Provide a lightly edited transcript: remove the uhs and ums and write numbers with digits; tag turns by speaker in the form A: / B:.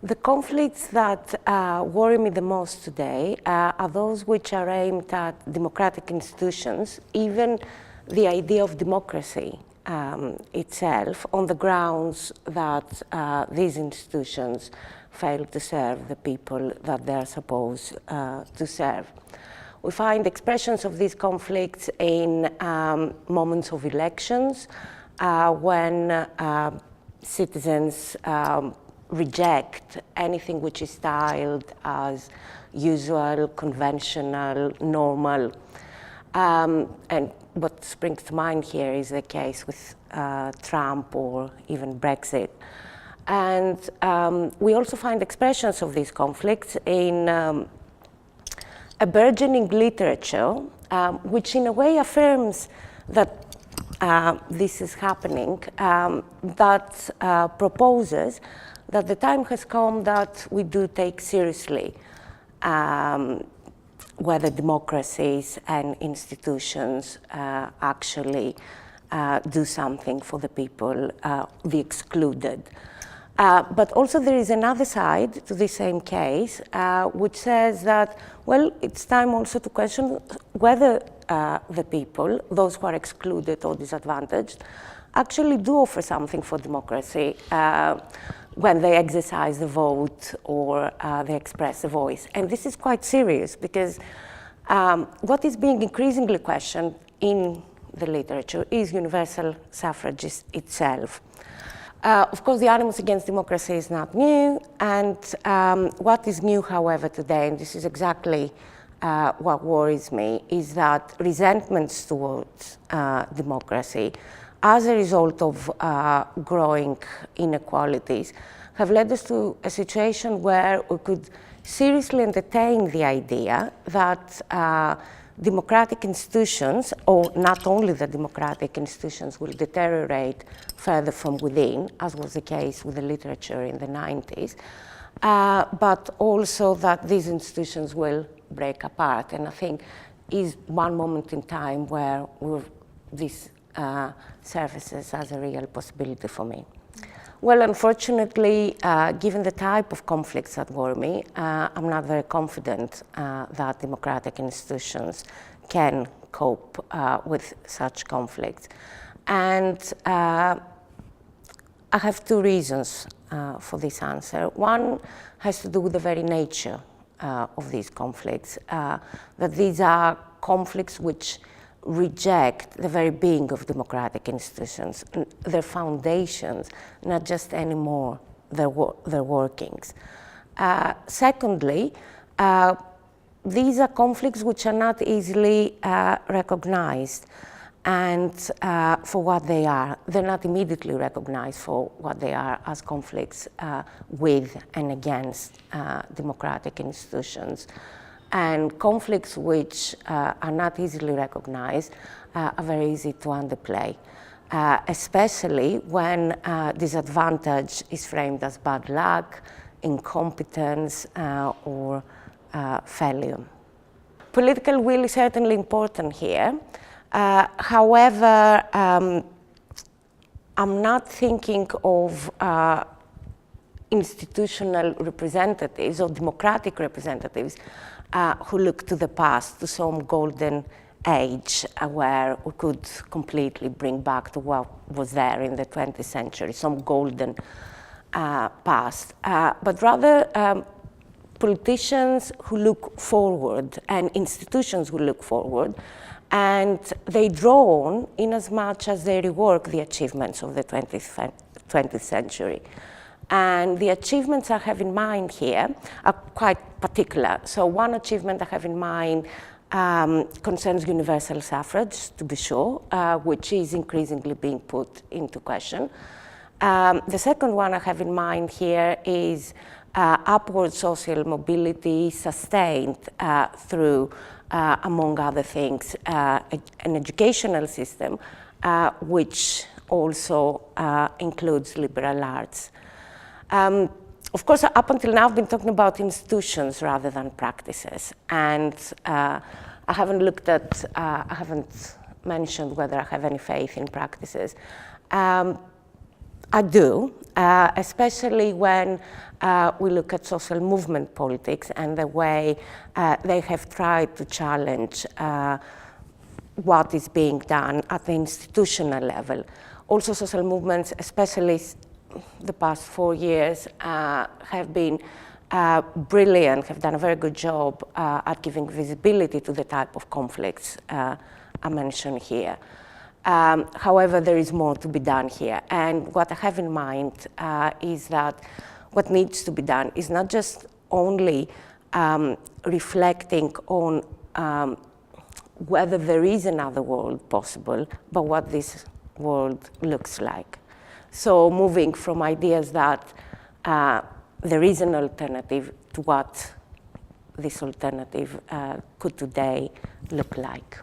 A: The conflicts that worry me the most today are those which are aimed at democratic institutions, even the idea of democracy itself, on the grounds that these institutions fail to serve the people that they are supposed to serve. We find expressions of these conflicts in moments of elections, when citizens reject anything which is styled as usual, conventional, normal. And what springs to mind here is the case with Trump or even Brexit. And we also find expressions of these conflicts in a burgeoning literature, which in a way affirms that this is happening, that proposes that the time has come that we do take seriously whether democracies and institutions actually do something for the people, the excluded. But also there is another side to the same case, which says that, well, it's time also to question whether the people, those who are excluded or disadvantaged, actually do offer something for democracy when they exercise the vote or they express a voice. And this is quite serious because what is being increasingly questioned in the literature is universal suffrage itself. Of course, the animus against democracy is not new, and what is new, however, today, and this is exactly what worries me, is that resentments towards democracy, as a result of growing inequalities, have led us to a situation where we could seriously entertain the idea that democratic institutions, or not only the democratic institutions, will deteriorate further from within, as was the case with the literature in the 90s, but also that these institutions will break apart. And I think is one moment in time where this surfaces as a real possibility for me. Well, unfortunately, given the type of conflicts that worry me, I'm not very confident that democratic institutions can cope with such conflicts. And I have two reasons for this answer. One has to do with the very nature of these conflicts, that these are conflicts which reject the very being of democratic institutions, their foundations, not just anymore their workings. Secondly, these are conflicts which are not easily recognized and for what they are. They're not immediately recognized for what they are as conflicts with and against democratic institutions. And conflicts which are not easily recognized are very easy to underplay, especially when disadvantage is framed as bad luck, incompetence, or failure. Political will is certainly important here. However, I'm not thinking of institutional representatives or democratic representatives who look to the past, to some golden age where we could completely bring back to what was there in the 20th century, some golden past, but rather politicians who look forward and institutions who look forward, and they draw on in as much as they rework the achievements of the 20th century. And the achievements I have in mind here are quite particular. So one achievement I have in mind concerns universal suffrage, to be sure, which is increasingly being put into question. The second one I have in mind here is upward social mobility sustained through, among other things, an educational system which also includes liberal arts. Of course, up until now, I've been talking about institutions rather than practices. And I haven't looked at, I haven't mentioned whether I have any faith in practices. I do, especially when we look at social movement politics and the way they have tried to challenge what is being done at the institutional level. Also, social movements, especially the past 4 years, have been brilliant, have done a very good job at giving visibility to the type of conflicts I mentioned here. However, there is more to be done here. And what I have in mind is that what needs to be done is not just only reflecting on whether there is another world possible, but what this world looks like. So moving from ideas that there is an alternative to what this alternative could today look like.